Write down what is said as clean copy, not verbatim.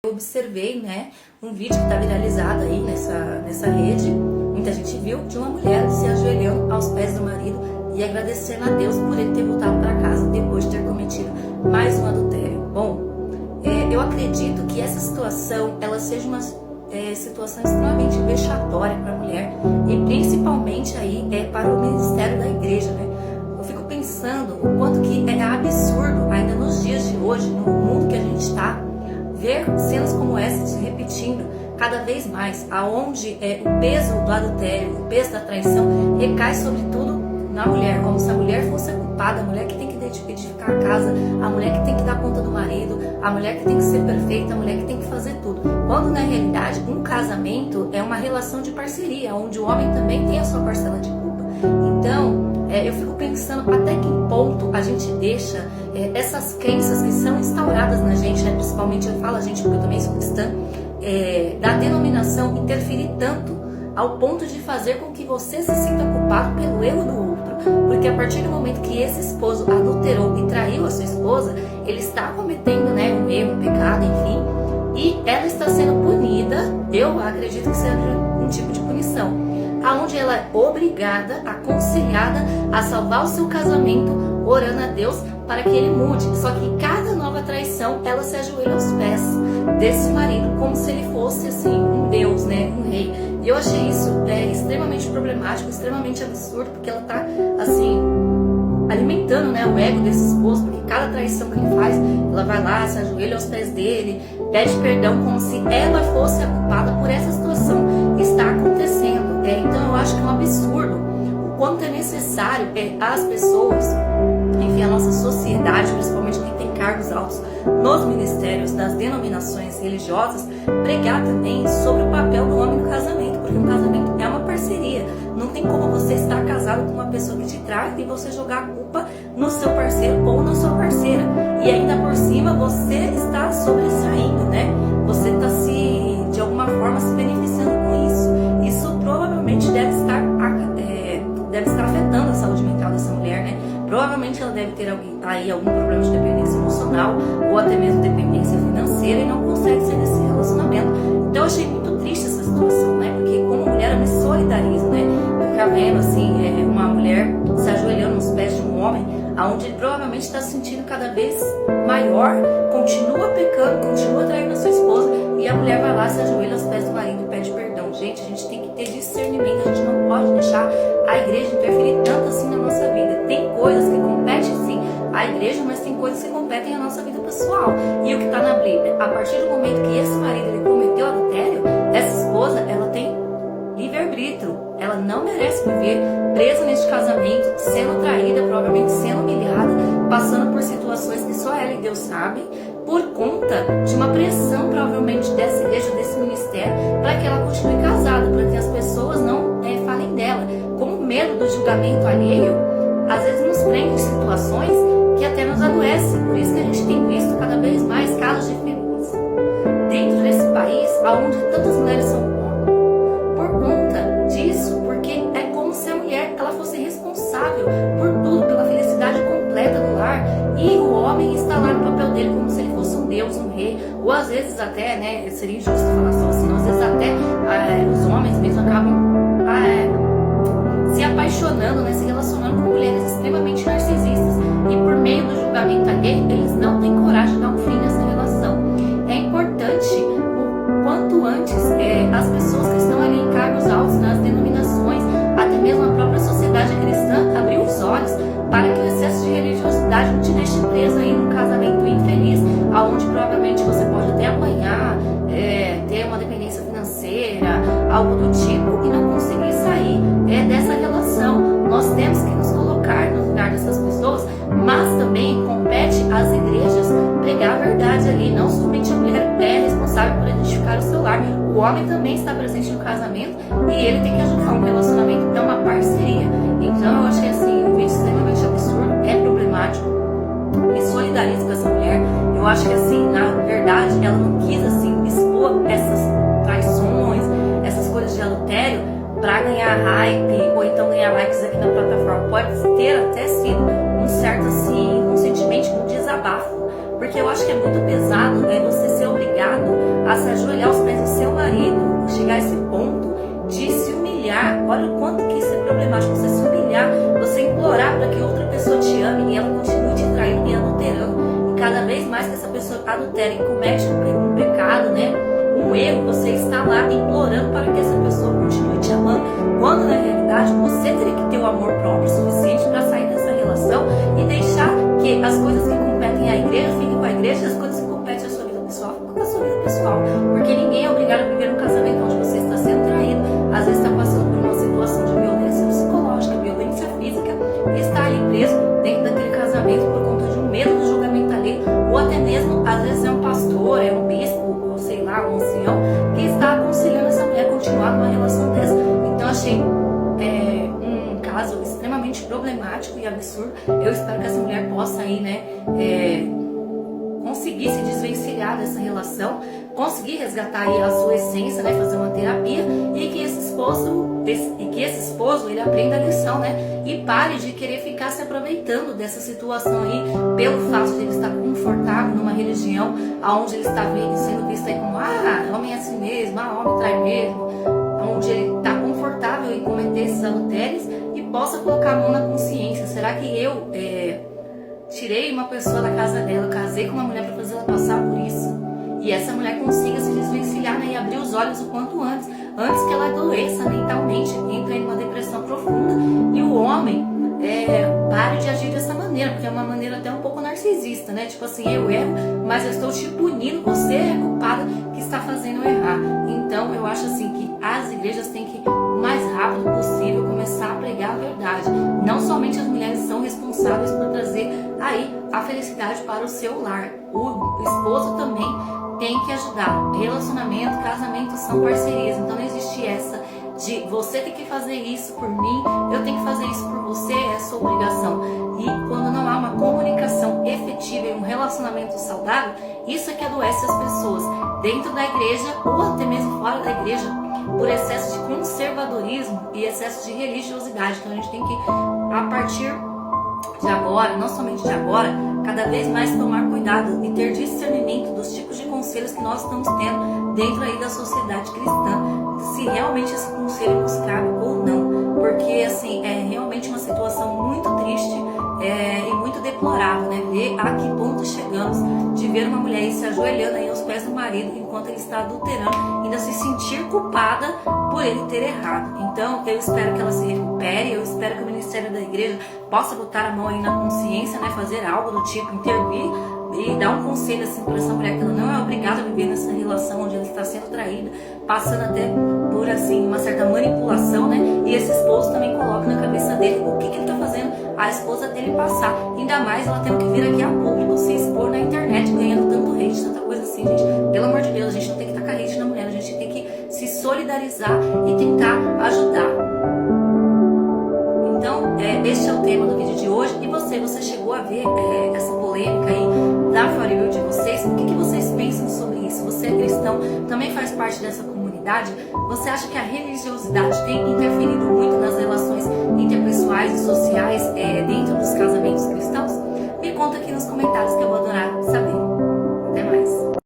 Eu observei, né, um vídeo que está viralizado aí nessa rede, muita gente viu, de uma mulher se ajoelhando aos pés do marido e agradecendo a Deus por ele ter voltado para casa depois de ter cometido mais um adultério. Bom, eu acredito que essa situação, ela seja uma situação extremamente vexatória para a mulher e principalmente aí para o ministério da igreja, né? Eu fico pensando o quanto que é absurdo ainda nos dias de hoje, no mundo que a gente está, ver cenas como essa se repetindo cada vez mais, aonde o peso do adultério, o peso da traição recai sobretudo na mulher, como se a mulher fosse a culpada, a mulher que tem que edificar a casa, a mulher que tem que dar conta do marido, a mulher que tem que ser perfeita, a mulher que tem que fazer tudo. Quando na realidade um casamento é uma relação de parceria, onde o homem também tem a sua parcela de culpa. Então, eu fico pensando até que ponto a gente deixa essas crenças que são instauradas na gente, né? Principalmente eu falo a gente porque eu também sou cristã, da denominação interferir tanto ao ponto de fazer com que você se sinta culpado pelo erro do outro. Porque a partir do momento que esse esposo adulterou e traiu a sua esposa, ele está cometendo, né, um erro, um pecado, enfim, e ela está sendo punida, eu acredito que seja um tipo de punição, aonde ela é obrigada, aconselhada a salvar o seu casamento, orando a Deus para que ele mude. Só que cada nova traição, ela se ajoelha aos pés desse marido, como se ele fosse assim, um Deus, né, um rei. E eu achei isso extremamente problemático, extremamente absurdo, porque ela tá assim, alimentando, né, o ego desse esposo, porque cada traição que ele faz, ela vai lá, se ajoelha aos pés dele, pede perdão como se ela fosse a culpada por essa situação que está acontecendo. Então eu acho que é um absurdo o quanto é necessário as pessoas, enfim, a nossa sociedade, principalmente quem tem cargos altos nos ministérios das denominações religiosas, pregar também sobre o papel do homem no casamento, porque um casamento é uma parceria. Não tem como você estar casado com uma pessoa que te trai e você jogar a culpa no seu parceiro ou na sua parceira. E ainda por cima você está sobressaindo, né? Você está de alguma forma se beneficiando com isso. Isso provavelmente deve estar afetando a saúde mental dessa mulher, né? Provavelmente ela deve ter algum problema de dependência emocional ou até mesmo dependência financeira e não consegue sair desse relacionamento. Então eu achei muito triste essa situação, né? Porque como mulher eu me solidarizo, né? Ficar vendo assim, uma mulher se ajoelhando nos pés de um homem, onde ele provavelmente está se sentindo cada vez maior, continua pecando, continua traindo a sua esposa, e a mulher vai lá, se ajoelha aos pés do marido e pede perdão. Gente, a gente tem que ter discernimento, a gente não pode deixar a igreja interferir tanto assim na nossa vida. Tem coisas que competem sim à igreja, mas tem coisas que competem à nossa vida pessoal. E o que está na Bíblia, a partir do momento que esse marido ele cometeu adultério, essa esposa ela tem livre-arbítrio, ela não merece viver presa neste casamento, sendo traída, provavelmente sendo humilhada, passando por situações que só ela e Deus sabem, por conta de uma pressão provavelmente dessa igreja, desse ministério, para que ela continue casada, para que as pessoas não falem dela. Como o medo do julgamento alheio, às vezes nos prende em situações que até nos adoecem. Por isso que a gente tem visto cada vez mais casos de feminicídio dentro desse país, onde tantas mulheres são por conta disso, porque é como se a mulher ela fosse responsável por tudo, pela felicidade completa do lar, e o homem está lá no papel dele como se ele fosse um Deus, um rei, ou às vezes até, né, seria injusto falar só assim, às vezes até os homens mesmo acabam se apaixonando, né, se relacionando com mulheres extremamente narcisistas, e por meio do julgamento alheio, eles não têm coragem de dar um fim nessa relação. É importante o quanto antes as pessoas que estão ali em cargos altos nas denominações, até mesmo a própria sociedade cristã, abrir os olhos para que o excesso de religiosidade não te deixe preso aí num casamento infeliz, aonde provavelmente você pode até apanhar, ter uma dependência financeira, algo do tipo, e não conseguir sair dessa relação. Nós temos que nos colocar no lugar dessas pessoas, mas também compete às igrejas pregar a verdade ali. Não somente a mulher é responsável por edificar o seu lar, o homem também está presente no casamento e ele tem que ajudar. Um relacionamento é uma parceria. Então eu achei assim um vídeo extremamente absurdo, é problemático, me solidarizo com essa mulher. Eu acho que assim, na verdade, ela não quis assim expor essas traições, essas coisas de adultério para ganhar hype ou então ganhar likes aqui na plataforma. Pode ter até sido um certo assim, um sentimento, um desabafo, porque eu acho que é muito pesado você ser obrigado a se ajoelhar aos pés do seu marido, chegar a esse ponto de se humilhar. Olha o quanto que isso é problemático, você se humilhar, você implorar para que outra pessoa te ame e ela continue te traindo e adulterando. E cada vez mais que essa pessoa adultera e comete um pecado, né, um erro, você está lá implorando para que essa pessoa continue te amando, quando na realidade você teria que ter o amor próprio suficiente para sair dessa relação e deixar que as coisas que competem à igreja fiquem com a igreja, e as coisas que competem à sua vida pessoal fiquem com a sua vida pessoal, porque ninguém é obrigado a viver um casamento onde você está sendo traído, às vezes está passando por uma situação de violência psicológica, violência física, e está ali preso dentro daquele casamento por conta de um medo do julgamento alheio, ou até mesmo, às vezes é um pastor, é um bispo, ou sei lá, um ancião, que está aconselhando essa mulher a continuar numa relação dessa. Então achei um caso extremamente problemático e absurdo. Eu espero que essa mulher possa aí, né, conseguir se desvencilhar dessa relação, conseguir resgatar aí a sua essência, né, fazer uma terapia, e que esse esposo ele aprenda a lição, né, e pare de querer ficar se aproveitando dessa situação aí, pelo fato de ele estar confortável numa religião onde ele está sendo visto aí como homem é assim mesmo, homem trai mesmo, onde ele está confortável em cometer esses adultérios, e possa colocar a mão na consciência. Será que eu tirei uma pessoa da casa dela, casei com uma mulher para fazer ela passar por isso, e essa mulher consiga se desvencilhar, né, e abrir os olhos o quanto antes que ela adoeça mentalmente, entre em uma depressão profunda, e o homem pare de agir dessa maneira, porque é uma maneira até um pouco narcisista, né? Tipo assim, eu erro, mas eu estou te punindo, você é culpada que está fazendo eu errar. Então eu acho assim que as igrejas têm que, o mais rápido possível, começar a pregar a verdade. Não somente as mulheres são responsáveis por trazer aí a felicidade para o seu lar, o esposo também tem que ajudar. Relacionamento, casamento são parcerias, então não existe essa de você tem que fazer isso por mim, eu tenho que fazer isso por você, é sua obrigação. E quando não há uma comunicação efetiva e um relacionamento saudável, isso é que adoece as pessoas dentro da igreja ou até mesmo fora da igreja, por excesso de conservadorismo e excesso de religiosidade. Então a gente tem que, a partir de agora, não somente de agora, cada vez mais tomar cuidado e ter discernimento dos tipos de conselhos que nós estamos tendo dentro aí da sociedade cristã, se realmente esse conselho nos cabe ou não, porque assim, é realmente uma situação muito triste e muito deplorável, né, ver a que ponto chegamos de ver uma mulher aí se ajoelhando aí aos pés do marido enquanto ele está adulterando, ainda se sentir culpada por ele ter errado. Então eu espero que ela se recupere, eu espero que o ministério da igreja possa botar a mão aí na consciência, né, fazer algo do tipo, intervir e dar um conselho assim para essa mulher, que ela não é obrigada a viver nessa relação onde ela está sendo traída, passando até por assim uma certa manipulação, né? E esse esposo também coloca na cabeça dele o que ele está fazendo a esposa dele passar, ainda mais ela tendo que vir aqui a público se expor na internet, ganhando tanto hate, tanta coisa assim, gente. Pelo amor de Deus, a gente não tem que tacar hate na mulher, a gente tem que se solidarizar e tentar ajudar. Então, este é o tema do vídeo de hoje. E você chegou a ver essa polêmica aí da For You de vocês? O que vocês pensam sobre isso? Você é cristão, também faz parte dessa comunidade? Você acha que a religiosidade tem interferido muito nas relações interpessoais e sociais dentro dos casamentos cristãos? Me conta aqui nos comentários que eu vou adorar saber.